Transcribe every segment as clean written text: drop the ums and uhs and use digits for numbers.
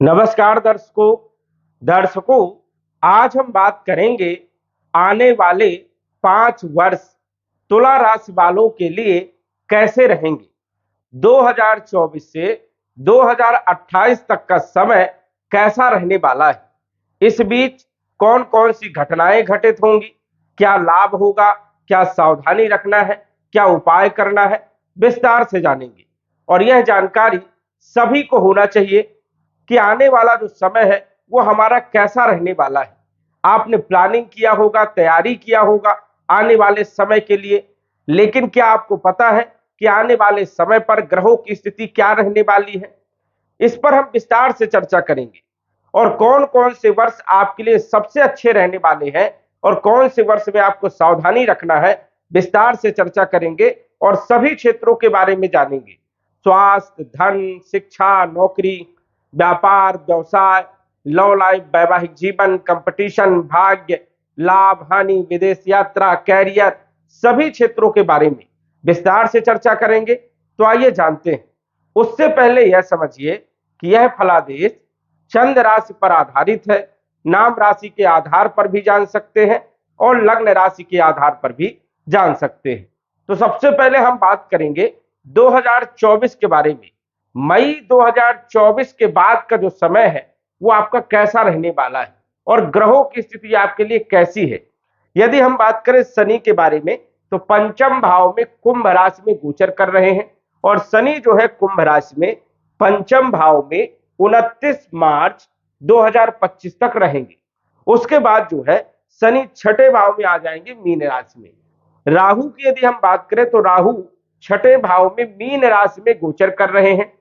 नमस्कार दर्शकों, आज हम बात करेंगे आने वाले 5 वर्ष तुला राशि वालों के लिए कैसे रहेंगे। 2024 से 2028 तक का समय कैसा रहने वाला है। इस बीच कौन कौन सी घटनाएं घटित होंगी, क्या लाभ होगा, क्या सावधानी रखना है, क्या उपाय करना है, विस्तार से जानेंगे। और यह जानकारी सभी को होना चाहिए कि आने वाला जो समय है वो हमारा कैसा रहने वाला है। आपने प्लानिंग किया होगा, तैयारी किया होगा आने वाले समय के लिए, लेकिन क्या आपको पता है कि आने वाले समय पर ग्रहों की स्थिति क्या रहने वाली है। इस पर हम विस्तार से चर्चा करेंगे और कौन कौन से वर्ष आपके लिए सबसे अच्छे रहने वाले हैं और कौन से वर्ष में आपको सावधानी रखना है, विस्तार से चर्चा करेंगे और सभी क्षेत्रों के बारे में जानेंगे। स्वास्थ्य, धन, शिक्षा, नौकरी, व्यापार, व्यवसाय, लव लाइफ, वैवाहिक जीवन, कंपटीशन, भाग्य, लाभ, हानि, विदेश यात्रा, कैरियर, सभी क्षेत्रों के बारे में विस्तार से चर्चा करेंगे। तो आइए जानते हैं। उससे पहले यह समझिए कि यह फलादेश चंद्र राशि पर आधारित है। नाम राशि के आधार पर भी जान सकते हैं और लग्न राशि के आधार पर भी जान सकते हैं। तो सबसे पहले हम बात करेंगे 2024 के बारे में। मई 2024 के बाद का जो समय है वो आपका कैसा रहने वाला है और ग्रहों की स्थिति आपके लिए कैसी है। यदि हम बात करें शनि के बारे में, तो पंचम भाव में कुंभ राशि में गोचर कर रहे हैं और शनि जो है कुंभ राशि में पंचम भाव में 29 मार्च 2025 तक रहेंगे। उसके बाद जो है शनि छठे भाव में आ जाएंगे मीन राशि में। राहु की यदि हम बात करें तो राहु छठे भाव में मीन राशि में गोचर कर रहे हैं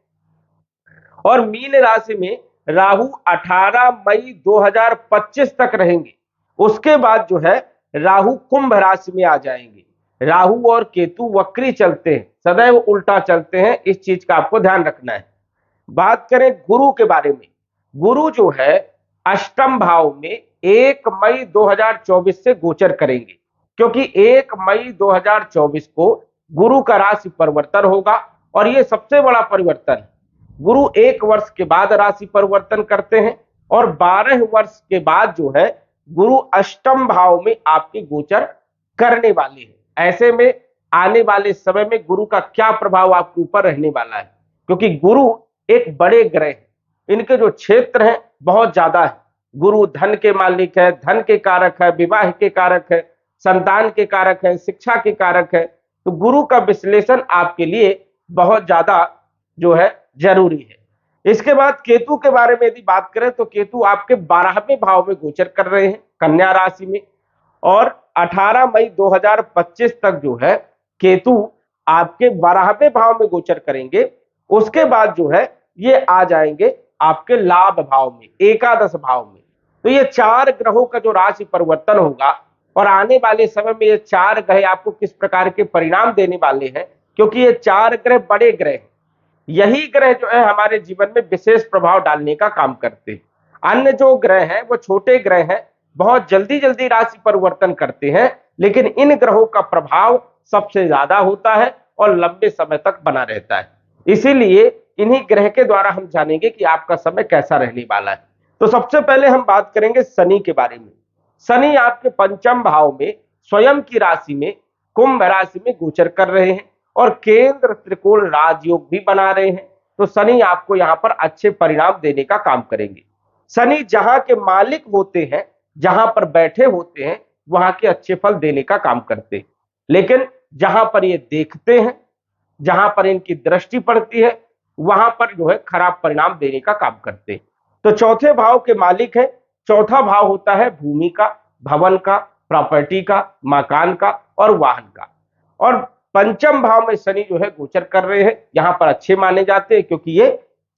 और मीन राशि में राहु 18 मई 2025 तक रहेंगे। उसके बाद जो है राहु कुंभ राशि में आ जाएंगे। राहु और केतु वक्री चलते हैं, सदैव उल्टा चलते हैं, इस चीज का आपको ध्यान रखना है। बात करें गुरु के बारे में, गुरु जो है अष्टम भाव में 1 मई 2024 से गोचर करेंगे, क्योंकि 1 मई 2024 को गुरु का राशि परिवर्तन होगा और यह सबसे बड़ा परिवर्तन है। गुरु 1 वर्ष के बाद राशि परिवर्तन करते हैं और 12 वर्ष के बाद जो है गुरु अष्टम भाव में आपके गोचर करने वाले हैं। ऐसे में आने वाले समय में गुरु का क्या प्रभाव आपके ऊपर रहने वाला है, क्योंकि गुरु एक बड़े ग्रह हैं, इनके जो क्षेत्र हैं बहुत ज्यादा है। गुरु धन के मालिक है, धन के कारक है, विवाह के कारक है, संतान के कारक है, शिक्षा के कारक है। तो गुरु का विश्लेषण आपके लिए बहुत ज्यादा जो है जरूरी है। इसके बाद केतु के बारे में यदि बात करें तो केतु आपके 12वें भाव में गोचर कर रहे हैं कन्या राशि में और 18 मई 2025 तक जो है केतु आपके 12वें भाव में गोचर करेंगे। उसके बाद जो है ये आ जाएंगे आपके लाभ भाव में, एकादश भाव में। तो ये 4 ग्रहों का जो राशि परिवर्तन होगा और आने वाले समय में ये 4 ग्रह आपको किस प्रकार के परिणाम देने वाले हैं, क्योंकि ये 4 ग्रह बड़े ग्रह हैं। यही ग्रह जो है हमारे जीवन में विशेष प्रभाव डालने का काम करते हैं। अन्य जो ग्रह हैं वो छोटे ग्रह हैं, बहुत जल्दी जल्दी राशि परिवर्तन करते हैं, लेकिन इन ग्रहों का प्रभाव सबसे ज्यादा होता है और लंबे समय तक बना रहता है। इसीलिए इन्हीं ग्रह के द्वारा हम जानेंगे कि आपका समय कैसा रहने वाला है। तो सबसे पहले हम बात करेंगे शनि के बारे में। शनि आपके पंचम भाव में स्वयं की राशि में कुंभ राशि में गोचर कर रहे हैं और केंद्र त्रिकोण राजयोग भी बना रहे हैं। तो शनि आपको यहां पर अच्छे परिणाम देने का काम करेंगे। शनि जहां के मालिक होते हैं, जहां पर बैठे होते हैं, वहां के अच्छे फल देने का काम करते हैं, लेकिन जहां पर ये देखते हैं, जहां पर इनकी दृष्टि पड़ती है, वहां पर जो है खराब परिणाम देने का काम करते हैं। तो चौथे भाव के मालिक है। चौथा भाव होता है भूमि का, भवन का, प्रॉपर्टी का, मकान का और वाहन का। और पंचम भाव में शनि जो है गोचर कर रहे हैं, यहां पर अच्छे माने जाते हैं क्योंकि ये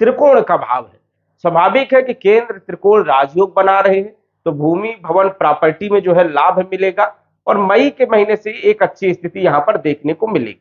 त्रिकोण का भाव है। स्वाभाविक है कि केंद्र त्रिकोण राजयोग बना रहे हैं, तो भूमि, भवन, प्रॉपर्टी में जो है लाभ मिलेगा और मई के महीने से एक अच्छी स्थिति यहां पर देखने को मिलेगी,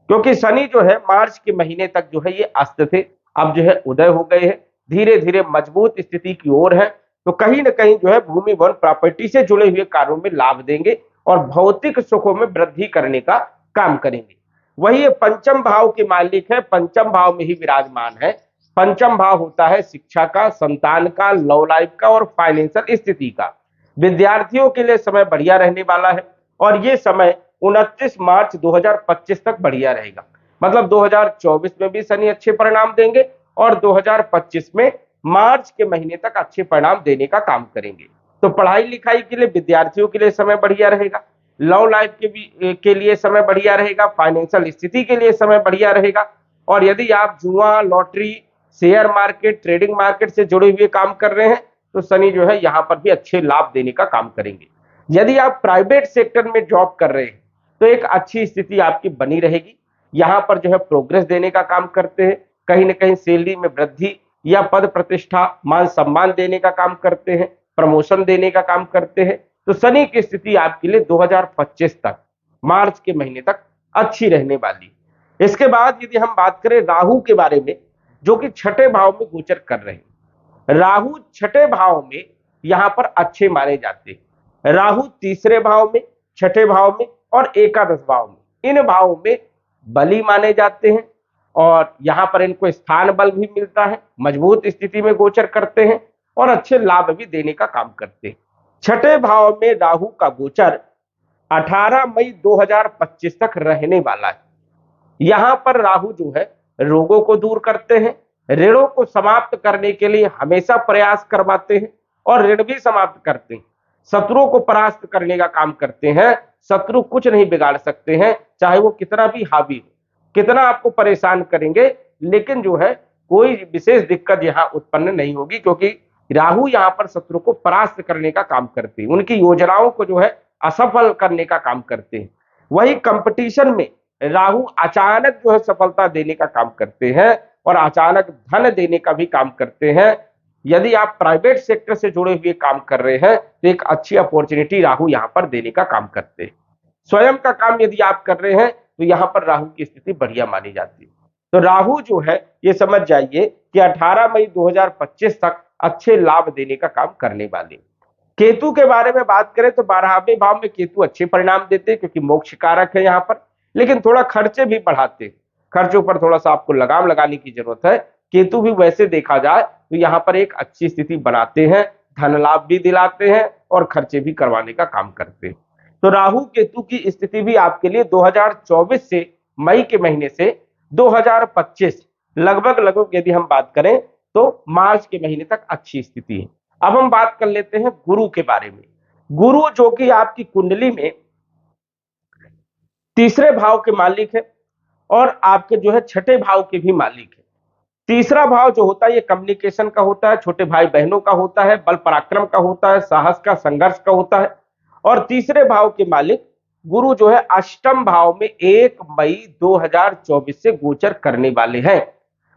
क्योंकि शनि जो है मार्च के महीने तक जो है ये अस्त थे, अब जो है उदय हो गए हैं, धीरे धीरे मजबूत स्थिति की ओर है। तो कहीं ना कहीं जो है भूमि, भवन, प्रॉपर्टी से जुड़े हुए कार्यों में लाभ देंगे और भौतिक सुखों में वृद्धि करने का काम करेंगे। वही ये पंचम भाव के मालिक है, पंचम भाव में ही विराजमान है, पंचम भाव होता है शिक्षा का, संतान का, लव लाइफ का और फाइनेंशियल स्थिति का। विद्यार्थियों के लिए समय बढ़िया रहने वाला है और ये समय 29 मार्च 2025 तक बढ़िया रहेगा। मतलब 2024 में भी शनि अच्छे परिणाम देंगे और 2025 में मार्च के महीने तक अच्छे परिणाम देने का काम करेंगे। तो पढ़ाई लिखाई के लिए विद्यार्थियों के लिए समय बढ़िया रहेगा, लव लाइफ के लिए समय बढ़िया रहेगा, फाइनेंशियल स्थिति के लिए समय बढ़िया रहेगा। और यदि आप जुआ, lottery, share market, trading market से जुड़े हुए काम कर रहे हैं तो शनि जो है यहां पर भी अच्छे लाभ देने का काम करेंगे। यदि आप प्राइवेट सेक्टर में जॉब कर रहे हैं तो एक अच्छी स्थिति आपकी बनी रहेगी। यहां पर जो है प्रोग्रेस देने का काम करते हैं, कहीं ना कहीं सैलरी में वृद्धि या पद प्रतिष्ठा, मान सम्मान देने का काम करते हैं, प्रमोशन देने का काम करते हैं। तो शनि की स्थिति आपके लिए 2025 तक, मार्च के महीने तक अच्छी रहने वाली। इसके बाद यदि हम बात करें राहु के बारे में, जो कि छठे भाव में गोचर कर रहे हैं। राहु छठे भाव में यहां पर अच्छे माने जाते हैं। राहु तीसरे भाव में, छठे भाव में और एकादश भाव में, इन भावों में बली माने जाते हैं और यहां पर इनको स्थान बल भी मिलता है, मजबूत स्थिति में गोचर करते हैं और अच्छे लाभ भी देने का काम करते हैं। छठे भाव में राहु का गोचर 18 मई 2025 तक रहने वाला है। यहां पर राहु जो है रोगों को दूर करते हैं, ऋणों को समाप्त करने के लिए हमेशा प्रयास करवाते हैं और ऋण भी समाप्त करते हैं। शत्रुओं को परास्त करने का काम करते हैं। शत्रु कुछ नहीं बिगाड़ सकते हैं, चाहे वो कितना भी हावी हो, कितना आपको परेशान करेंगे, लेकिन जो है कोई विशेष दिक्कत यहां उत्पन्न नहीं होगी, क्योंकि राहु यहां पर शत्रु को परास्त करने का काम करते हैं, उनकी योजनाओं को जो है असफल करने का काम करते हैं। वही कंपटीशन में राहु अचानक जो है सफलता देने का काम करते हैं और अचानक धन देने का भी काम करते हैं। यदि आप प्राइवेट सेक्टर से जुड़े हुए काम कर रहे हैं तो एक अच्छी अपॉर्चुनिटी राहु यहां पर देने का काम करते हैं। स्वयं का काम यदि आप कर रहे हैं तो यहां पर राहु की स्थिति बढ़िया मानी जाती है। तो राहु जो है ये समझ जाइए कि 18 मई 2025 तक अच्छे लाभ देने का काम करने वाले। केतु के बारे में बात करें तो 12वें भाव में केतु अच्छे परिणाम देते हैं, क्योंकि मोक्ष कारक है यहाँ पर, लेकिन थोड़ा खर्चे भी बढ़ाते हैं। खर्चों पर थोड़ा सा आपको लगाम लगाने की जरूरत है। केतु भी वैसे देखा जाए तो यहाँ पर एक अच्छी स्थिति बनाते हैं, धन लाभ भी दिलाते हैं और खर्चे भी करवाने का काम करते हैं। तो राहु केतु की स्थिति भी आपके लिए 2024 से, मई के महीने से 2025 लगभग यदि हम बात करें तो मार्च के महीने तक अच्छी स्थिति है। अब हम बात कर लेते हैं गुरु के बारे में। गुरु जो कि आपकी कुंडली में तीसरे भाव के मालिक है और आपके जो है छठे भाव के भी मालिक है। तीसरा भाव जो होता है ये कम्युनिकेशन का होता है, छोटे भाई बहनों का होता है, बल पराक्रम का होता है, साहस का, संघर्ष का होता है। और तीसरे भाव के मालिक गुरु जो है अष्टम भाव में 1 मई 2024 से गोचर करने वाले हैं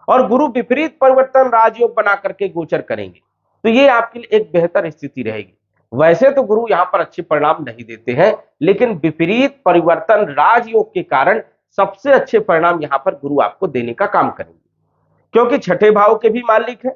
और गुरु विपरीत परिवर्तन राजयोग बना करके गोचर करेंगे। तो ये आपके लिए एक बेहतर स्थिति रहेगी। वैसे तो गुरु यहां पर अच्छे परिणाम नहीं देते हैं, लेकिन विपरीत परिवर्तन राजयोग के कारण सबसे अच्छे परिणाम यहां पर गुरु आपको देने का काम करेंगे, क्योंकि छठे भाव के भी मालिक है।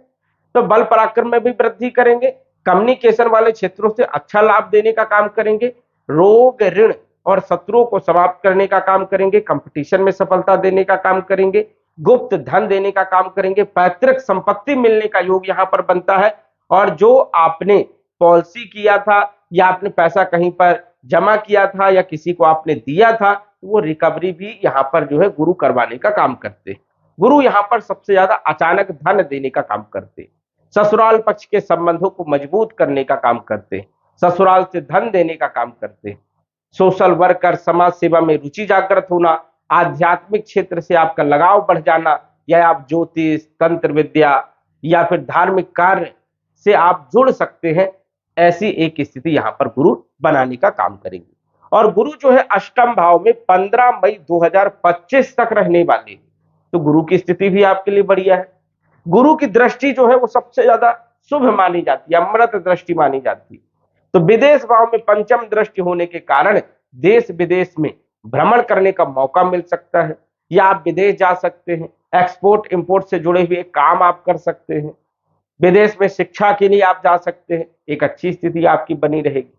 तो बल पराक्रम में भी वृद्धि करेंगे, कम्युनिकेशन वाले क्षेत्रों से अच्छा लाभ देने का काम करेंगे, रोग, ऋण और शत्रुओं को समाप्त करने का काम करेंगे, कंपटीशन में सफलता देने का काम करेंगे, गुप्त धन देने का काम करेंगे, पैतृक संपत्ति मिलने का योग यहां पर बनता है। और जो आपने पॉलिसी किया था या आपने पैसा कहीं पर जमा किया था या किसी को आपने दिया था, वो रिकवरी भी यहां पर जो है गुरु करवाने का काम करते। गुरु यहां पर सबसे ज्यादा अचानक धन देने का काम करते, ससुराल पक्ष के संबंधों को मजबूत करने का काम करते, ससुराल से धन देने का काम करते। सोशल वर्कर, समाज सेवा में रुचि जागृत होना, आध्यात्मिक क्षेत्र से आपका लगाव बढ़ जाना, या आप ज्योतिष, तंत्र विद्या या फिर धार्मिक कार्य से आप जुड़ सकते हैं, ऐसी एक स्थिति यहां पर गुरु बनाने का काम करेंगे। और गुरु जो है अष्टम भाव में 15 मई 2025 तक रहने वाले, तो गुरु की स्थिति भी आपके लिए बढ़िया है। गुरु की दृष्टि जो है वो सबसे ज्यादा शुभ मानी जाती है, अमृत दृष्टि मानी जाती है। तो विदेश भाव में पंचम दृष्टि होने के कारण देश विदेश में भ्रमण करने का मौका मिल सकता है, या आप विदेश जा सकते हैं, एक्सपोर्ट इंपोर्ट से जुड़े हुए काम आप कर सकते हैं, विदेश में शिक्षा के लिए आप जा सकते हैं, एक अच्छी स्थिति आपकी बनी रहेगी।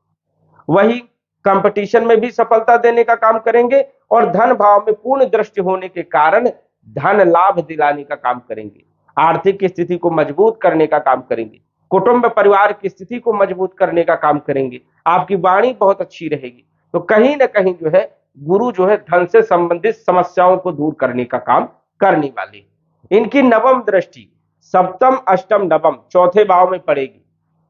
वही कंपटीशन में भी सफलता देने का काम करेंगे और धन भाव में पूर्ण दृष्टि होने के कारण धन लाभ दिलाने का काम करेंगे। आर्थिक स्थिति को मजबूत करने का काम करेंगे, कुटुंब परिवार की स्थिति को मजबूत करने का काम करेंगे, आपकी वाणी बहुत अच्छी रहेगी। तो कहीं ना कहीं जो है गुरु जो है धन से संबंधित समस्याओं को दूर करने का काम करने वाले। इनकी नवम दृष्टि सप्तम अष्टम नवम चौथे भाव में पड़ेगी।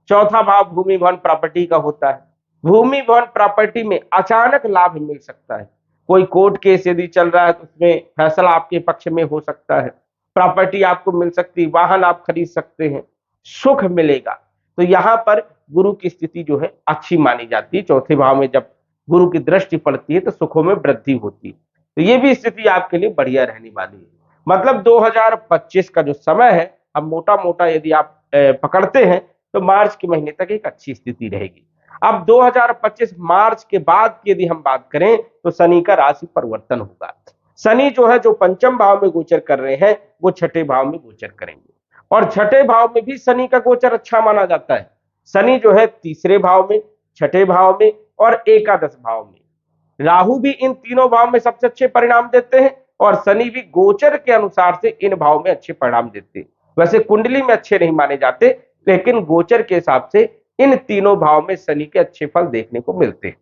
चौथा भाव भूमि भवन प्रॉपर्टी का होता है। भूमि भवन प्रॉपर्टी में अचानक लाभ मिल सकता है। कोई कोर्ट केस यदि चल रहा है तो उसमें फैसला आपके पक्ष में हो सकता है, प्रॉपर्टी आपको मिल सकती है, वाहन आप खरीद सकते हैं, सुख मिलेगा। तो यहां पर गुरु की स्थिति जो है अच्छी मानी जाती है। चौथे भाव में जब गुरु की दृष्टि पड़ती है तो सुखों में वृद्धि होती है। तो ये भी स्थिति आपके लिए बढ़िया रहने वाली है। मतलब 2025 का जो समय है, अब मोटा मोटा यदि आप पकड़ते हैं तो मार्च के महीने तक एक अच्छी स्थिति रहेगी। अब 2025 मार्च के बाद की यदि हम बात करें तो शनि का राशि परिवर्तन होगा। शनि जो है जो पंचम भाव में गोचर कर रहे हैं वो छठे भाव में गोचर करेंगे, और छठे भाव में भी शनि का गोचर अच्छा माना जाता है। शनि जो है तीसरे भाव में, छठे भाव में और एकादश भाव में। राहु भी इन तीनों भाव में सबसे अच्छे परिणाम देते हैं, और शनि भी गोचर के अनुसार से इन भाव में अच्छे परिणाम देते हैं। वैसे कुंडली में अच्छे नहीं माने जाते, लेकिन गोचर के हिसाब से इन तीनों भाव में शनि के अच्छे फल देखने को मिलते हैं।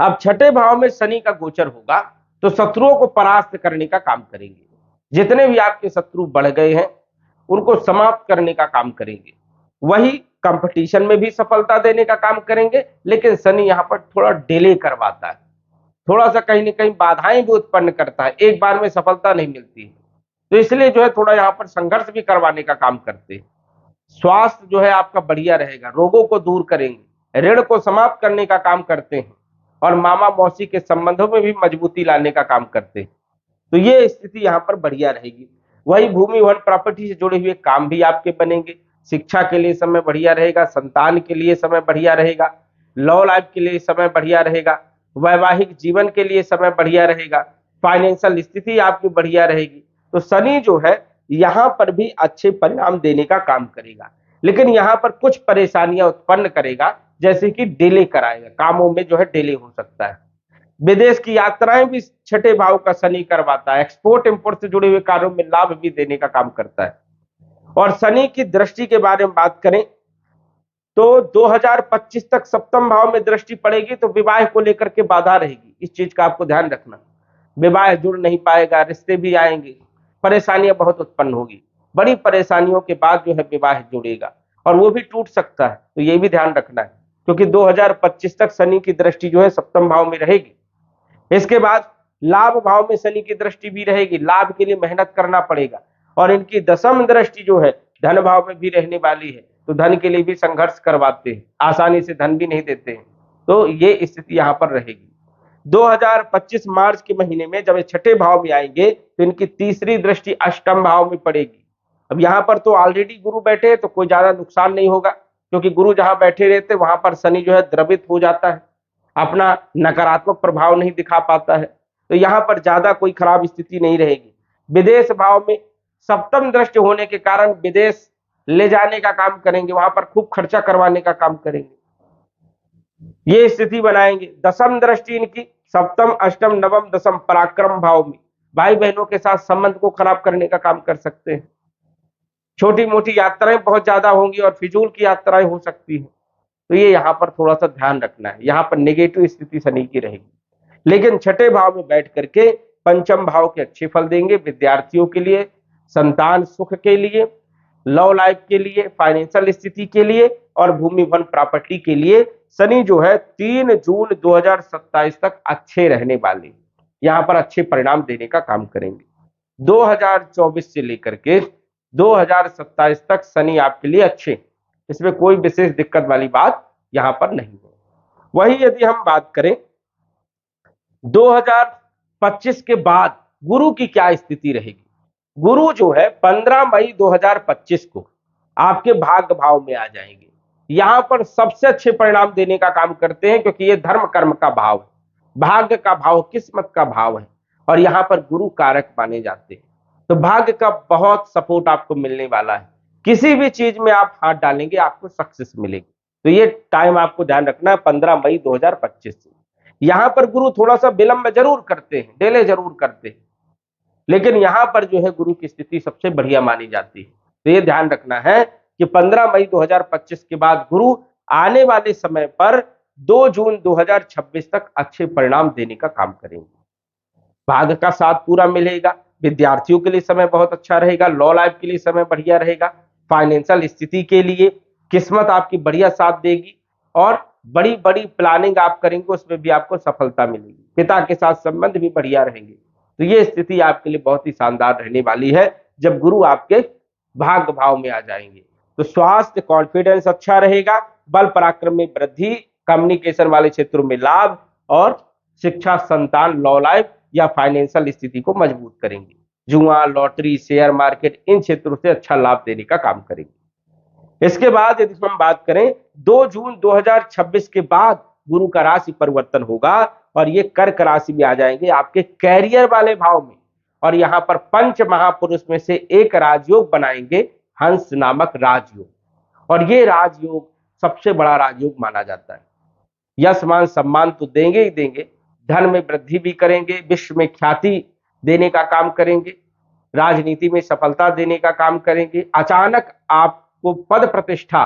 अब छठे भाव में शनि का गोचर होगा तो शत्रुओं को परास्त करने का काम करेंगे। जितने भी आपके शत्रु बढ़ गए हैं उनको समाप्त करने का काम करेंगे। वही कंपटीशन में भी सफलता देने का काम करेंगे, लेकिन शनि यहां पर थोड़ा डिले करवाता है, थोड़ा सा कहीं ना कहीं बाधाएं भी उत्पन्न करता है, एक बार में सफलता नहीं मिलती है। तो इसलिए जो है थोड़ा यहाँ पर संघर्ष भी करवाने का काम करते हैं। स्वास्थ्य जो है आपका बढ़िया रहेगा, रोगों को दूर करेंगे, ऋण को समाप्त करने का काम करते हैं, और मामा मौसी के संबंधों में भी मजबूती लाने का काम करते हैं। तो ये स्थिति यहाँ पर बढ़िया रहेगी। वही भूमि वन प्रॉपर्टी से जुड़े हुए काम भी आपके बनेंगे। शिक्षा के लिए समय बढ़िया रहेगा, संतान के लिए समय बढ़िया रहेगा, लव लाइफ के लिए समय बढ़िया रहेगा, वैवाहिक जीवन के लिए समय बढ़िया रहेगा, फाइनेंशियल स्थिति आपकी बढ़िया रहेगी। तो शनि जो है यहां पर भी अच्छे परिणाम देने का काम करेगा, लेकिन यहां पर कुछ परेशानियां उत्पन्न करेगा, जैसे कि डिले कराएगा, कामों में जो है डिले हो सकता है। विदेश की यात्राएं भी छठे भाव का शनि करवाता है। एक्सपोर्ट इंपोर्ट से जुड़े हुए कार्यों में लाभ भी देने का काम करता है। और शनि की दृष्टि के बारे में बात करें तो 2025 तक सप्तम भाव में दृष्टि पड़ेगी तो विवाह को लेकर के बाधा रहेगी। इस चीज का आपको ध्यान रखना, विवाह जुड़ नहीं पाएगा, रिश्ते भी आएंगे, परेशानियां बहुत उत्पन्न होगी। बड़ी परेशानियों के बाद जो है विवाह जुड़ेगा, और वो भी टूट सकता है, तो ये भी ध्यान रखना है, क्योंकि 2025 तक शनि की दृष्टि जो है सप्तम भाव में रहेगी। इसके बाद लाभ भाव में शनि की दृष्टि भी रहेगी, लाभ के लिए मेहनत करना पड़ेगा, और इनकी दशम दृष्टि जो है धन भाव में भी रहने वाली है, तो धन के लिए भी संघर्ष करवाते हैं, आसानी से धन भी नहीं देते हैं। तो ये स्थिति यहाँ पर रहेगी। 2025 मार्च के महीने में जब ये छठे भाव में आएंगे तो इनकी तीसरी दृष्टि अष्टम भाव में पड़ेगी। अब यहाँ पर तो ऑलरेडी गुरु बैठे हैं तो कोई ज्यादा नुकसान नहीं होगा, क्योंकि गुरु जहां बैठे रहते वहां पर शनि जो है द्रवित हो जाता है, अपना नकारात्मक प्रभाव नहीं दिखा पाता है, तो यहाँ पर ज्यादा कोई खराब स्थिति नहीं रहेगी। विदेश भाव में सप्तम दृष्टि होने के कारण विदेश ले जाने का काम करेंगे, वहां पर खूब खर्चा करवाने का काम करेंगे, ये स्थिति बनाएंगे। दशम दृष्टि इनकी सप्तम अष्टम नवम दशम पराक्रम भाव में, भाई बहनों के साथ संबंध को खराब करने का काम कर सकते हैं। छोटी मोटी यात्राएं बहुत ज्यादा होंगी और फिजूल की यात्राएं हो सकती है, तो ये यहाँ पर थोड़ा सा ध्यान रखना है। यहाँ पर नेगेटिव स्थिति शनि की रहेगी, लेकिन छठे भाव में बैठ करके पंचम भाव के अच्छे फल देंगे। विद्यार्थियों के लिए, संतान सुख के लिए, लव लाइफ के लिए, फाइनेंशियल स्थिति के लिए और भूमि वन प्रॉपर्टी के लिए शनि जो है 3 जून 2027 तक अच्छे रहने वाले, यहाँ पर अच्छे परिणाम देने का काम करेंगे। 2024 से लेकर के 2027 तक शनि आपके लिए अच्छे, इसमें कोई विशेष दिक्कत वाली बात यहां पर नहीं है। वही यदि हम बात करें 2025 के बाद गुरु की क्या स्थिति रहेगी। गुरु जो है 15 मई 2025 को आपके भाग्य भाव में आ जाएंगे। यहां पर सबसे अच्छे परिणाम देने का काम करते हैं, क्योंकि ये धर्म कर्म का भाव है, भाग्य का भाव, किस्मत का भाव है, और यहां पर गुरु कारक माने जाते हैं। तो भाग्य का बहुत सपोर्ट आपको मिलने वाला है, किसी भी चीज में आप हाथ डालेंगे आपको सक्सेस मिलेगी। तो ये टाइम आपको ध्यान रखना है 15 मई 2025 से। यहां पर गुरु थोड़ा सा विलंब जरूर करते हैं, डिले जरूर करते हैं, लेकिन यहां पर जो है गुरु की स्थिति सबसे बढ़िया मानी जाती है। तो ये ध्यान रखना है कि 15 मई 2025 के बाद गुरु आने वाले समय पर 2 जून 2026 तक अच्छे परिणाम देने का काम करेंगे। भाग्य का साथ पूरा मिलेगा। विद्यार्थियों के लिए समय बहुत अच्छा रहेगा। लॉ लाइफ के लिए समय बढ़िया रहेगा। फाइनेंशियल स्थिति के लिए किस्मत आपकी बढ़िया साथ देगी और बड़ी बड़ी प्लानिंग आप करेंगे, उसमें भी आपको सफलता मिलेगी। पिता के साथ संबंध भी बढ़िया रहेंगे। तो ये स्थिति आपके लिए बहुत ही शानदार रहने वाली है जब गुरु आपके भाग्य भाव में आ जाएंगे। तो स्वास्थ्य कॉन्फिडेंस अच्छा रहेगा, बल पराक्रम में वृद्धि, कम्युनिकेशन वाले क्षेत्रों में लाभ और शिक्षा, संतान, लॉ लाइफ या फाइनेंशियल स्थिति को मजबूत करेंगे। जुआ, लॉटरी, शेयर मार्केट इन क्षेत्रों से अच्छा लाभ देने का काम करेंगे। इसके बाद यदि हम बात करें 2 जून 2026 के बाद गुरु का राशि परिवर्तन होगा और ये कर्क राशि में आ जाएंगे आपके कैरियर वाले भाव में। और यहां पर पंच महापुरुष में से एक राजयोग बनाएंगे, हंस नामक राजयोग। और ये राजयोग सबसे बड़ा राजयोग माना जाता है। यश मान सम्मान तो देंगे ही देंगे, धन में वृद्धि भी करेंगे, विश्व में ख्याति देने का काम करेंगे, राजनीति में सफलता देने का काम करेंगे, अचानक आपको पद प्रतिष्ठा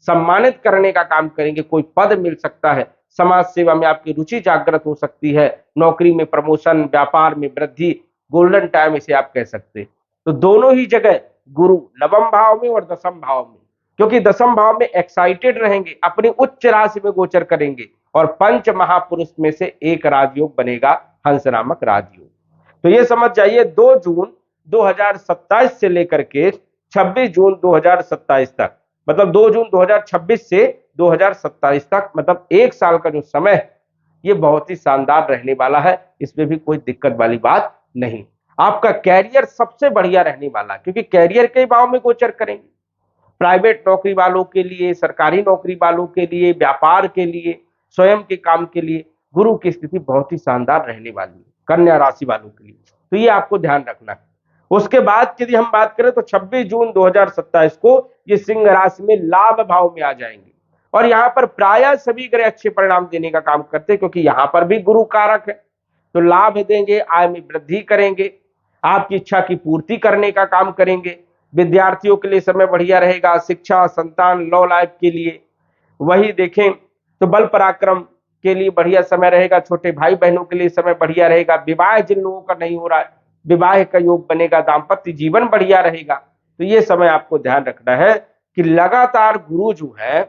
सम्मानित करने का काम करेंगे, कोई पद मिल सकता है, समाज सेवा में आपकी रुचि जागृत हो सकती है, नौकरी में प्रमोशन, व्यापार में वृद्धि, गोल्डन टाइम इसे आप कह सकते हैं। तो दोनों ही जगह गुरु नवम भाव में और दसम भाव में, क्योंकि दसम भाव में एक्साइटेड रहेंगे, अपनी उच्च राशि में गोचर करेंगे और पंच महापुरुष में से एक राजयोग बनेगा, हंस नामक राजयोग। तो ये समझ जाइए 2 जून 2027 से लेकर के 26 जून 2027 तक, मतलब 2 जून 2026 से 2027 तक, मतलब एक साल का जो समय है ये बहुत ही शानदार रहने वाला है। इसमें भी कोई दिक्कत वाली बात नहीं। आपका कैरियर सबसे बढ़िया रहने वाला है, क्योंकि कैरियर के भाव में गोचर करेंगे। प्राइवेट नौकरी वालों के लिए, सरकारी नौकरी वालों के लिए, व्यापार के लिए, स्वयं के काम के लिए गुरु की स्थिति बहुत ही शानदार रहने वाली है। कन्या राशि वालों के लिए तो ये आपको ध्यान रखना है। उसके बाद यदि हम बात करें तो 26 जून 2027 को ये सिंह राशि में लाभ भाव में आ जाएंगे और यहां पर प्राय सभी ग्रह अच्छे परिणाम देने का काम करते हैं, क्योंकि यहां पर भी गुरु कारक है। तो लाभ देंगे, आय में वृद्धि करेंगे, आपकी इच्छा की पूर्ति करने का काम करेंगे। विद्यार्थियों के लिए समय बढ़िया रहेगा, शिक्षा, संतान, लॉ लाइफ के लिए। वही देखें तो बल पराक्रम के लिए बढ़िया समय रहेगा, छोटे भाई बहनों के लिए समय बढ़िया रहेगा, विवाह जिन लोगों का नहीं हो रहा है विवाह का योग बनेगा, दाम्पत्य जीवन बढ़िया रहेगा। तो ये समय आपको ध्यान रखना है कि लगातार गुरु जो है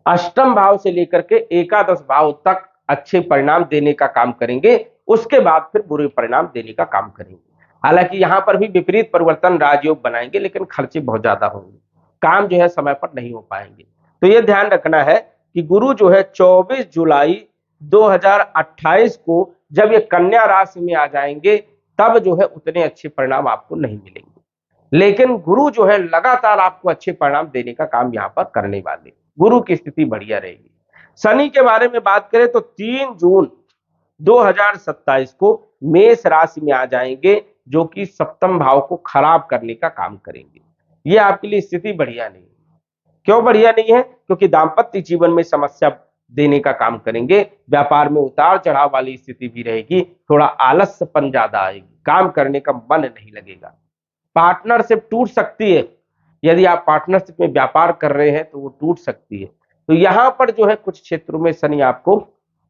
अष्टम भाव से लेकर के एकादश भाव तक अच्छे परिणाम देने का काम करेंगे, उसके बाद फिर बुरे परिणाम देने का काम करेंगे। हालांकि यहां पर भी विपरीत परिवर्तन राजयोग बनाएंगे, लेकिन खर्चे बहुत ज्यादा होंगे, काम जो है समय पर नहीं हो पाएंगे। तो यह ध्यान रखना है कि गुरु जो है 24 जुलाई 2028 को जब ये कन्या राशि में आ जाएंगे तब जो है उतने अच्छे परिणाम आपको नहीं मिलेंगे, लेकिन गुरु जो है लगातार आपको अच्छे परिणाम देने का काम यहां पर करने वाले। गुरु की स्थिति बढ़िया रहेगी। शनि के बारे में बात करें तो 3 जून 2027 को मेष राशि में आ जाएंगे, जो कि सप्तम भाव को खराब करने का काम करेंगे। ये आपके लिए स्थिति बढ़िया नहीं है। क्यों बढ़िया नहीं है? क्योंकि दाम्पत्य जीवन में समस्या देने का काम करेंगे, व्यापार में उतार चढ़ाव वाली स्थिति भी रहेगी, थोड़ा आलस्यपन ज्यादा आएगी, काम करने का मन नहीं लगेगा, पार्टनरशिप टूट सकती है। यदि आप पार्टनरशिप में व्यापार कर रहे हैं तो वो टूट सकती है। तो यहां पर जो है कुछ क्षेत्रों में शनि आपको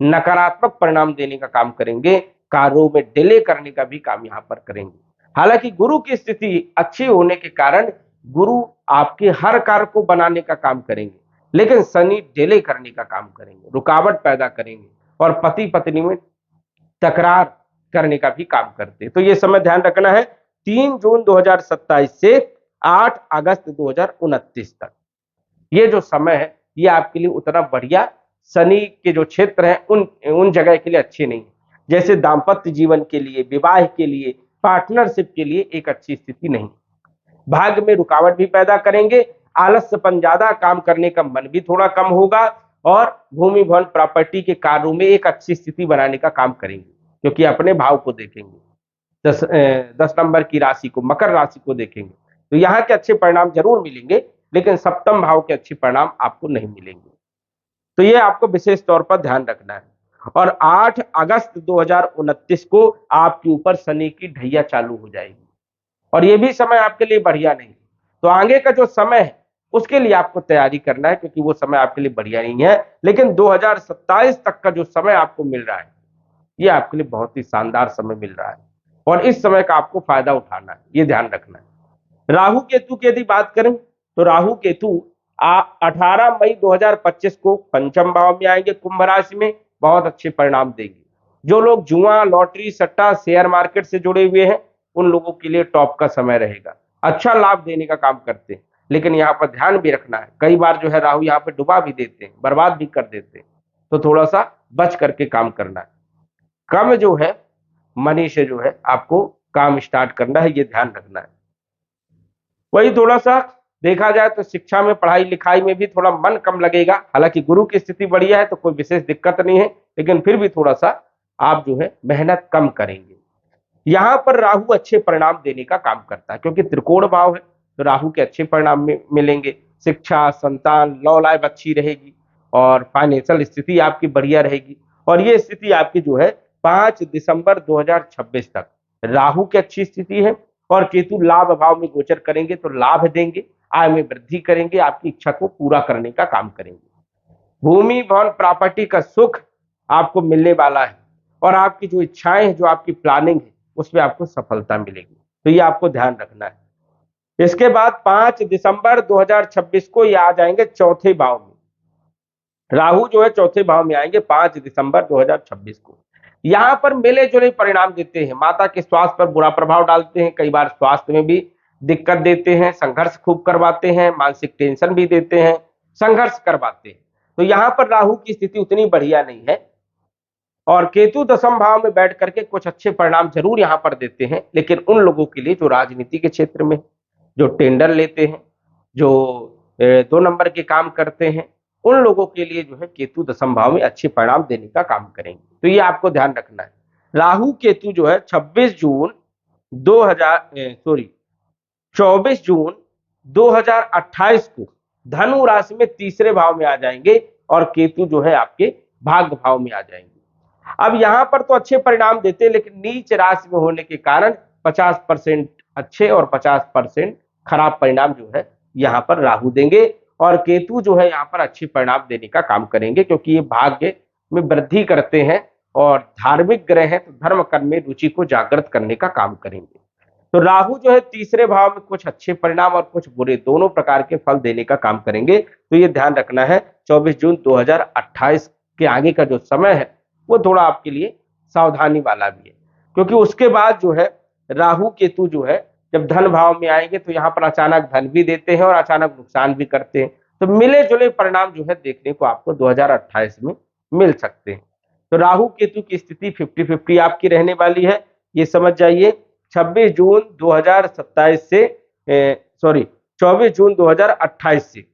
नकारात्मक परिणाम देने का काम करेंगे, कार्यों में डिले करने का भी काम यहां पर करेंगे। हालांकि गुरु की स्थिति अच्छी होने के कारण गुरु आपके हर कार्य को बनाने का काम करेंगे, लेकिन शनि डिले करने का काम करेंगे, रुकावट पैदा करेंगे और पति पत्नी में तकरार करने का भी काम करते हैं। तो ये समय ध्यान रखना है 3 जून 2027 से 8 अगस्त 2029 तक। ये जो समय है ये आपके लिए उतना बढ़िया शनि के जो क्षेत्र है उन जगह के लिए अच्छे नहीं, जैसे दाम्पत्य जीवन के लिए, विवाह के लिए, पार्टनरशिप के लिए एक अच्छी स्थिति नहीं। भाग्य में रुकावट भी पैदा करेंगे, आलस्यपन ज्यादा, काम करने का मन भी थोड़ा कम होगा और भूमि भवन प्रॉपर्टी के कार्यों में एक अच्छी स्थिति बनाने का काम करेंगे, क्योंकि अपने भाव को देखेंगे। 10 नंबर की राशि को, मकर राशि को देखेंगे तो यहाँ के अच्छे परिणाम जरूर मिलेंगे, लेकिन सप्तम भाव के अच्छे परिणाम आपको नहीं मिलेंगे। तो ये आपको विशेष तौर पर ध्यान रखना है। और 8 अगस्त 2029 को आपके ऊपर शनि की ढैया चालू हो जाएगी, और ये भी समय आपके लिए बढ़िया नहीं। तो आगे का जो समय है उसके लिए आपको तैयारी करना है, क्योंकि वो समय आपके लिए बढ़िया नहीं है। लेकिन 2027 तक का जो समय आपको मिल रहा है, ये आपके लिए बहुत ही शानदार समय मिल रहा है, और इस समय का आपको फायदा उठाना है, ये ध्यान रखना है। राहु केतु की यदि बात करें तो राहु केतु 18 मई 2025 को पंचम भाव में आएंगे, कुंभ राशि में, बहुत अच्छे परिणाम देंगे। जो लोग जुआ, लॉटरी, सट्टा, शेयर मार्केट से जुड़े हुए हैं, उन लोगों के लिए टॉप का समय रहेगा, अच्छा लाभ देने का काम करते हैं। लेकिन यहाँ पर ध्यान भी रखना है, कई बार जो है राहु यहाँ पे डुबा भी देते हैं, बर्बाद भी कर देते हैं, तो थोड़ा सा बच करके काम करना है। कम जो है मनी से जो है आपको काम स्टार्ट करना है, ये ध्यान रखना है। वही थोड़ा सा देखा जाए तो शिक्षा में, पढ़ाई लिखाई में भी थोड़ा मन कम लगेगा। हालांकि गुरु की स्थिति बढ़िया है तो कोई विशेष दिक्कत नहीं है, लेकिन फिर भी थोड़ा सा आप जो है मेहनत कम करेंगे। यहां पर राहु अच्छे परिणाम देने का काम करता है, क्योंकि त्रिकोण भाव है, तो राहु के अच्छे परिणाम मिलेंगे। शिक्षा, संतान, लव लाइफ अच्छी रहेगी, और फाइनेंशियल स्थिति आपकी बढ़िया रहेगी। और ये स्थिति आपकी जो है 5 दिसंबर 2026 तक राहु की अच्छी स्थिति है, और केतु लाभ भाव में गोचर करेंगे तो लाभ देंगे, आय में वृद्धि करेंगे, आपकी इच्छा को पूरा करने का काम करेंगे। भूमि, भवन, प्रॉपर्टी का सुख आपको मिलने वाला है, और आपकी जो इच्छाएं हैं, जो आपकी प्लानिंग है, उसमें आपको सफलता मिलेगी, तो ये आपको ध्यान रखना है। इसके बाद 5 दिसंबर 2026 को ये आ जाएंगे चौथे भाव में। राहु जो है चौथे भाव में आएंगे 5 दिसंबर 2026 को। यहां पर मिले जुले परिणाम देते हैं, माता के स्वास्थ्य पर बुरा प्रभाव डालते हैं, कई बार स्वास्थ्य में भी दिक्कत देते हैं, संघर्ष खूब करवाते हैं, मानसिक टेंशन भी देते हैं, संघर्ष करवाते हैं। तो यहां पर राहु की स्थिति उतनी बढ़िया नहीं है, और केतु दशम भाव में बैठ करके कुछ अच्छे परिणाम जरूर यहां पर देते हैं। लेकिन उन लोगों के लिए जो राजनीति के क्षेत्र में, जो टेंडर लेते हैं, जो 2 नंबर के काम करते हैं, उन लोगों के लिए जो है केतु दशम भाव में अच्छे परिणाम देने का काम करेंगे, तो ये आपको ध्यान रखना है। राहु केतु जो है 26 जून 24 जून 2028 को धनु राशि में तीसरे भाव में आ जाएंगे, और केतु जो है आपके भाग्य भाव में आ जाएंगे। अब यहां पर तो अच्छे परिणाम देते हैं, लेकिन नीच राशि में होने के कारण 50% अच्छे और 50% खराब परिणाम जो है यहां पर राहु देंगे, और केतु जो है यहां पर अच्छे परिणाम देने का काम करेंगे, क्योंकि ये भाग्य में वृद्धि करते हैं, और धार्मिक ग्रह है तो धर्म कर्म में रुचि को जागृत करने का काम करेंगे। तो राहु जो है तीसरे भाव में कुछ अच्छे परिणाम और कुछ बुरे, दोनों प्रकार के फल देने का काम करेंगे, तो ये ध्यान रखना है। 24 जून 2028 के आगे का जो समय है वो थोड़ा आपके लिए सावधानी वाला भी है, क्योंकि उसके बाद जो है राहु केतु जो है जब धन भाव में आएंगे तो यहाँ पर अचानक धन भी देते हैं और अचानक नुकसान भी करते हैं। तो मिले जुले परिणाम जो है देखने को आपको 2028 में मिल सकते हैं। तो राहु केतु की स्थिति 50-50 आपकी रहने वाली है, ये समझ जाइए। 26 जून 2027 से 24 जून 2028 से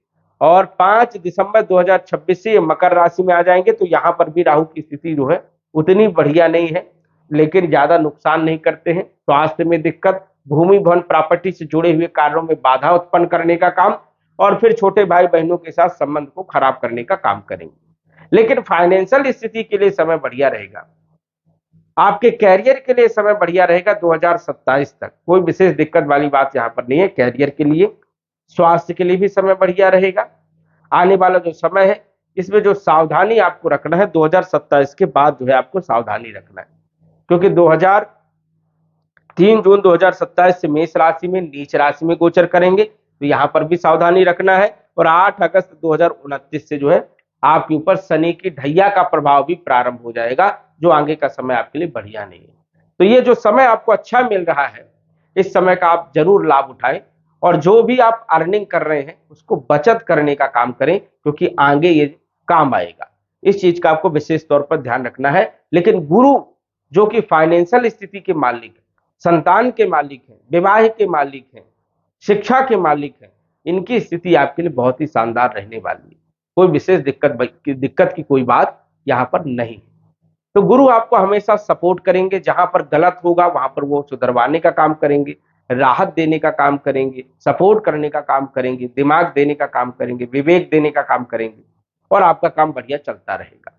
और 5 दिसंबर 2026 से ये मकर राशि में आ जाएंगे, तो यहां पर भी राहु की स्थिति जो है उतनी बढ़िया नहीं है, लेकिन ज्यादा नुकसान नहीं करते हैं। स्वास्थ्य में दिक्कत, भूमि भवन प्रॉपर्टी से जुड़े हुए कार्यों में बाधा उत्पन्न करने का काम, और फिर छोटे भाई बहनों के साथ संबंध को खराब करने का काम करेंगे। लेकिन फाइनेंशियल स्थिति के लिए समय बढ़िया रहेगा, आपके कैरियर के लिए समय बढ़िया रहेगा 2027 तक, कोई विशेष दिक्कत वाली बात यहां पर नहीं है। कैरियर के लिए, स्वास्थ्य के लिए भी समय बढ़िया रहेगा। आने वाला जो समय है इसमें जो सावधानी आपको रखना है 2027 के बाद जो है आपको सावधानी रखना है, क्योंकि 3 जून 2027 से मेष राशि में नीच राशि में गोचर करेंगे, तो यहां पर भी सावधानी रखना है। और 8 अगस्त 2029 से जो है आपके ऊपर शनि की ढैया का प्रभाव भी प्रारंभ हो जाएगा, जो आगे का समय आपके लिए बढ़िया नहीं है। तो ये जो समय आपको अच्छा मिल रहा है, इस समय का आप जरूर लाभ उठाएं, और जो भी आप अर्निंग कर रहे हैं उसको बचत करने का काम करें, क्योंकि आगे ये काम आएगा। इस चीज का आपको विशेष तौर पर ध्यान रखना है। लेकिन गुरु जो कि फाइनेंशियल स्थिति के मालिक है, संतान के मालिक हैं, विवाह के मालिक हैं, शिक्षा के मालिक हैं, इनकी स्थिति आपके लिए बहुत ही शानदार रहने वाली है। कोई विशेष दिक्कत की कोई बात यहाँ पर नहीं है। तो गुरु आपको हमेशा सपोर्ट करेंगे, जहां पर गलत होगा वहां पर वो सुधरवाने का काम करेंगे, राहत देने का काम करेंगे, सपोर्ट करने का काम करेंगे, दिमाग देने का काम करेंगे, विवेक देने का काम करेंगे, और आपका काम बढ़िया चलता रहेगा।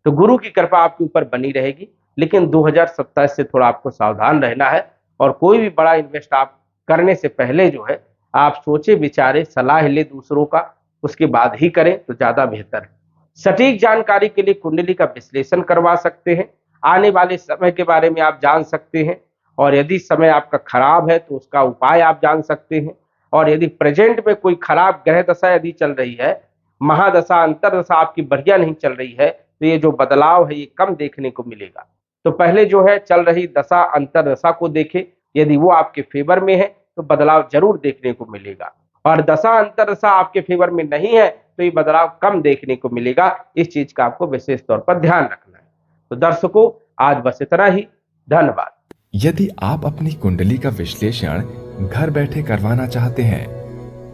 तो गुरु की कृपा आपके ऊपर बनी रहेगी। लेकिन 2027 से थोड़ा आपको सावधान रहना है, और कोई भी बड़ा इन्वेस्ट आप करने से पहले जो है आप सोचे विचारे सलाह ले दूसरों का, उसके बाद ही करें तो ज्यादा बेहतर है। सटीक जानकारी के लिए कुंडली का विश्लेषण करवा सकते हैं, आने वाले समय के बारे में आप जान सकते हैं, और यदि समय आपका खराब है तो उसका उपाय आप जान सकते हैं। और यदि प्रेजेंट में कोई खराब ग्रह दशा यदि चल रही है, महादशा अंतरदशा आपकी बढ़िया नहीं चल रही है, तो ये जो बदलाव है ये कम देखने को मिलेगा। तो पहले जो है चल रही दशा अंतरदशा को देखे, यदि वो आपके फेवर में है तो बदलाव जरूर देखने को मिलेगा, और दशा अंतरदशा आपके फेवर में नहीं है तो ये बदलाव कम देखने को मिलेगा। इस चीज का आपको विशेष तौर पर ध्यान रखना है। तो दर्शकों, आज बस इतना ही। धन्यवाद। यदि आप अपनी कुंडली का विश्लेषण घर बैठे करवाना चाहते हैं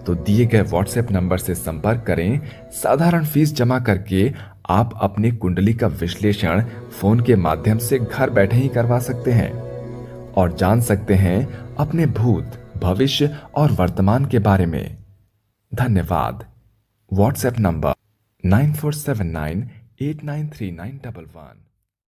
तो दिए गए व्हाट्सएप नंबर से संपर्क करें। साधारण फीस जमा करके आप अपनी कुंडली का विश्लेषण फोन के माध्यम से घर बैठे ही करवा सकते हैं और जान सकते हैं अपने भूत, भविष्य और वर्तमान के बारे में। धन्यवाद। WhatsApp number 9479893911।